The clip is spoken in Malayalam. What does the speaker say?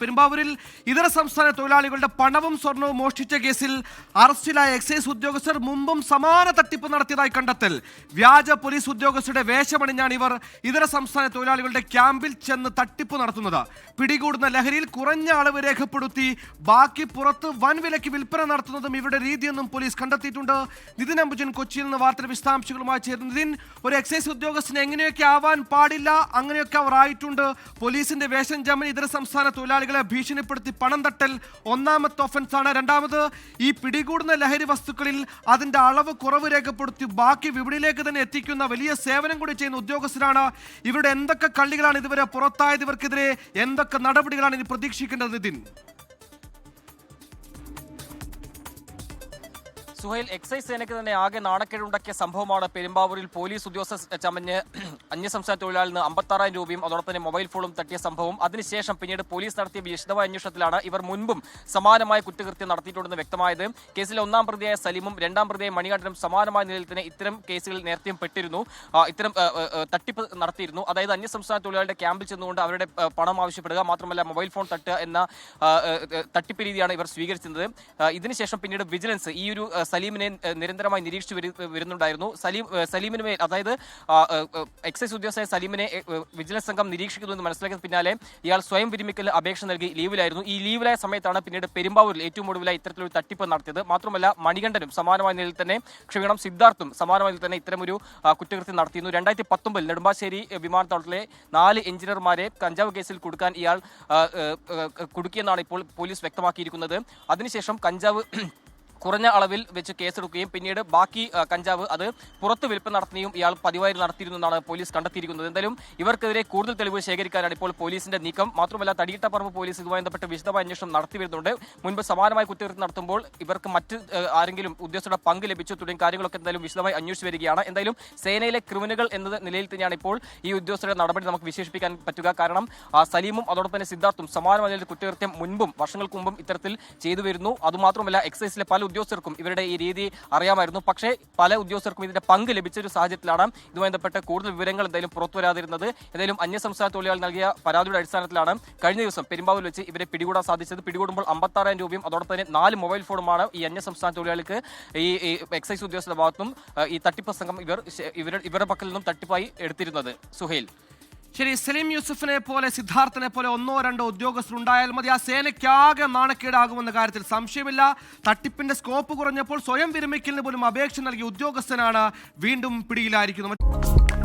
പെരുമ്പാവൂരിൽ ഇതര സംസ്ഥാന തൊഴിലാളികളുടെ പണവും സ്വർണവും മോഷ്ടിച്ച കേസിൽ അറസ്റ്റിലായ എക്സൈസ് ഉദ്യോഗസ്ഥർ മുമ്പും സമാന തട്ടിപ്പ് നടത്തിയതായി കണ്ടെത്തൽ. വ്യാജ പോലീസ് ഉദ്യോഗസ്ഥരുടെ വേഷമണിഞ്ഞാണ് ഇവർ ഇതര സംസ്ഥാന തൊഴിലാളികളുടെ ക്യാമ്പിൽ ചെന്ന് തട്ടിപ്പ് നടത്തുന്നത്. പിടികൂടുന്ന ലഹരിയിൽ കുറഞ്ഞ അളവ് രേഖപ്പെടുത്തി ബാക്കി പുറത്ത് വൻവിലയ്ക്ക് വിൽപ്പന നടത്തുന്നതും ഇവരുടെ രീതിയെന്നും പോലീസ് കണ്ടെത്തിയിട്ടുണ്ട്. നിതിൻ അംബുജൻ കൊച്ചിയിൽ നിന്ന് വാർത്തയുടെ വിശദാംശങ്ങളുമായി ചേർന്നു. നിതിൻ, ഒരു എക്സൈസ് ഉദ്യോഗസ്ഥന് എങ്ങനെയൊക്കെ ആവാൻ പാടില്ല, അങ്ങനെയൊക്കെ അവർ ആയിട്ടുണ്ട്. പോലീസിന്റെ വേഷം ജമനി ഇതര സംസ്ഥാന തൊഴിലാളികളെ ഭീഷണിപ്പെടുത്തി പണം തട്ടൽ ഒന്നാമത്തെ ഒഫൻസ് ആണ്. രണ്ടാമത്, ഈ പിടികൂടുന്ന ലഹരി വസ്തുക്കളിൽ അതിന്റെ അളവ് കുറവ് രേഖപ്പെടുത്തി ബാക്കി വിപണിയിലേക്ക് തന്നെ എത്തിക്കുന്ന വലിയ സേവനം കൂടി ചെയ്യുന്ന ഉദ്യോഗസ്ഥരാണ്. ഇവരുടെ എന്തൊക്കെ കള്ളികളാണ് ഇതുവരെ പുറത്തായത്? ഇവർക്കെതിരെ എന്തൊക്കെ നടപടികളാണ് ഇനി പ്രതീക്ഷിക്കേണ്ടത്? നിതിൻ. സുഹൈൽ, എക്സൈസ് സേനയ്ക്ക് തന്നെ ആകെ നാണക്കേടുണ്ടാക്കിയ സംഭവമാണ് പെരുമ്പാവൂരിൽ പോലീസ് ഉദ്യോഗസ്ഥ ചമഞ്ഞ് അന്യസംസ്ഥാന തൊഴിലാളിൽ നിന്ന് 56,000 രൂപയും അതോടൊപ്പം തന്നെ മൊബൈൽ ഫോണും തട്ടിയ സംഭവം. അതിനുശേഷം പിന്നീട് പോലീസ് നടത്തിയ വിശദമായ അന്വേഷണത്തിലാണ് ഇവർ മുൻപും സമാനമായ കുറ്റകൃത്യം നടത്തിയിട്ടുണ്ടെന്ന് വ്യക്തമായത്. കേസിലെ ഒന്നാം പ്രതിയായ സലീമും രണ്ടാം പ്രതിയായ മണികണ്ഠനും സമാനമായ നിലയിൽ തന്നെ ഇത്തരം കേസുകളിൽ നേരത്തെയും പെട്ടിരുന്നു. ഇത്തരം തട്ടിപ്പ് നടത്തിയിരുന്നു. അതായത് അന്യസംസ്ഥാന തൊഴിലാളിയുടെ ക്യാമ്പിൽ ചെന്നുകൊണ്ട് അവരുടെ പണം ആവശ്യപ്പെടുക, മാത്രമല്ല മൊബൈൽ ഫോൺ തട്ടുക എന്ന തട്ടിപ്പ് രീതിയാണ് ഇവർ സ്വീകരിച്ചിരുന്നത്. ഇതിനുശേഷം പിന്നീട് വിജിലൻസ് ഈ ഒരു സലീമിനെ നിരന്തരമായി നിരീക്ഷിച്ചു വരുന്നുണ്ടായിരുന്നു. സലീമിന് മേൽ, അതായത് എക്സൈസ് ഉദ്യോഗസ്ഥ സലീമിനെ വിജിലൻസ് സംഘം നിരീക്ഷിക്കുന്നു എന്ന് മനസ്സിലാക്കിയ പിന്നാലെ ഇയാൾ സ്വയം വിരമിക്കൽ അപേക്ഷ നൽകി ലീവിലായിരുന്നു. ഈ ലീവിലായ സമയത്താണ് പിന്നീട് പെരുമ്പാവൂരിൽ ഏറ്റവും ഒടുവിലായി ഇത്തരത്തിലൊരു തട്ടിപ്പ് നടത്തിയത്. മാത്രമല്ല മണികണ്ഠനും സമാനമായ നിലയിൽ തന്നെ, സിദ്ധാർത്ഥും സമാനമായ നിലയിൽ തന്നെ ഇത്തരമൊരു കുറ്റകൃത്യം നടത്തിയിരുന്നു. 2019 നെടുമ്പാശ്ശേരി വിമാനത്താവളത്തിലെ 4 എഞ്ചിനീയർമാരെ കഞ്ചാവ് കേസിൽ കൊടുക്കാൻ ഇയാൾ കുടുക്കിയെന്നാണ് ഇപ്പോൾ പോലീസ് വ്യക്തമാക്കിയിരിക്കുന്നത്. അതിനുശേഷം കഞ്ചാവ് കുറഞ്ഞ അളവിൽ വെച്ച് കേസെടുക്കുകയും പിന്നീട് ബാക്കി കഞ്ചാവ് അത് പുറത്ത് വിൽപ്പന നടത്തുകയും ഇയാൾ പതിവായി നടത്തിയിരുന്നെന്നാണ് പോലീസ് കണ്ടെത്തിയിരിക്കുന്നത്. എന്തായാലും ഇവർക്കെതിരെ കൂടുതൽ തെളിവ് ശേഖരിക്കാനാണ് ഇപ്പോൾ പോലീസിന്റെ നീക്കം. മാത്രമല്ല തടിയിട്ടപ്പറമ്പ് പോലീസ് ഇതുമായി ബന്ധപ്പെട്ട് വിശദമായ അന്വേഷണം നടത്തി വരുന്നുണ്ട്. മുൻപ് സമാനമായ കുറ്റകൃത്യം നടത്തുമ്പോൾ ഇവർക്ക് മറ്റ് ആരെങ്കിലും ഉദ്യോഗസ്ഥരുടെ പങ്ക് ലഭിച്ചു തുടങ്ങിയ കാര്യങ്ങളൊക്കെ എന്തായാലും വിശദമായി അന്വേഷിച്ച് വരികയാണ്. എന്തായാലും സേനയിലെ ക്രിമിനലുകൾ എന്ന നിലയിൽ തന്നെയാണ് ഇപ്പോൾ ഈ ഉദ്യോഗസ്ഥരുടെ നടപടി നമുക്ക് വിശേഷിപ്പിക്കാൻ പറ്റുക. കാരണം സലീമും അതോടൊപ്പം തന്നെ സിദ്ധാർത്ഥും സമാനമായ കുറ്റകൃത്യം മുൻപും വർഷങ്ങൾക്ക് മുമ്പും ഇത്തരത്തിൽ ചെയ്തു വരുന്നു. അതുമാത്രമല്ല എക്സൈസിലെ പല ഉദ്യോഗസ്ഥർക്കും ഇവരുടെ ഈ രീതി അറിയാമായിരുന്നു. പക്ഷേ പല ഉദ്യോഗസ്ഥർക്കും ഇതിന്റെ പങ്ക് ലഭിച്ച ഒരു സാഹചര്യത്തിലാണ് ഇതുമായി ബന്ധപ്പെട്ട് കൂടുതൽ വിവരങ്ങൾ എന്തായാലും പുറത്തു വരാതിരുന്നത്. എന്തായാലും അന്യസംസ്ഥാന തൊഴിലാളി നൽകിയ പരാതിയുടെ അടിസ്ഥാനത്തിലാണ് കഴിഞ്ഞ ദിവസം പെരുമ്പാവൂരിൽ വെച്ച് ഇവരെ പിടികൂടാൻ സാധിച്ചത്. പിടികൂടുമ്പോൾ 56,000 രൂപയും അതോടൊപ്പം തന്നെ 4 മൊബൈൽ ഫോണുമാണ് ഈ അന്യസംസ്ഥാന തൊഴിലാളിക്ക് ഈ എക്സൈസ് ഉദ്യോഗസ്ഥരുടെ ഭാഗത്തും ഈ തട്ടിപ്പ് സംഘം ഇവരുടെ പക്കൽ നിന്നും തട്ടിപ്പായി എടുത്തിരുന്നത്. സുഹൈൽ. ശരി, സലീം യൂസഫിനെ പോലെ സിദ്ധാർത്ഥനെ പോലെ 1-2 ഉദ്യോഗസ്ഥർ ഉണ്ടായാൽ മതി. ആ സേനയ്ക്കാകെ നാണക്കേടാകുമെന്ന കാര്യത്തിൽ സംശയമില്ല. തട്ടിപ്പിന്റെ സ്കോപ്പ് കുറഞ്ഞപ്പോൾ സ്വയം വിരമിക്കലിന് പോലും അപേക്ഷ നൽകിയ ഉദ്യോഗസ്ഥനാണ് വീണ്ടും പിടിയിലായിരിക്കുന്നത്.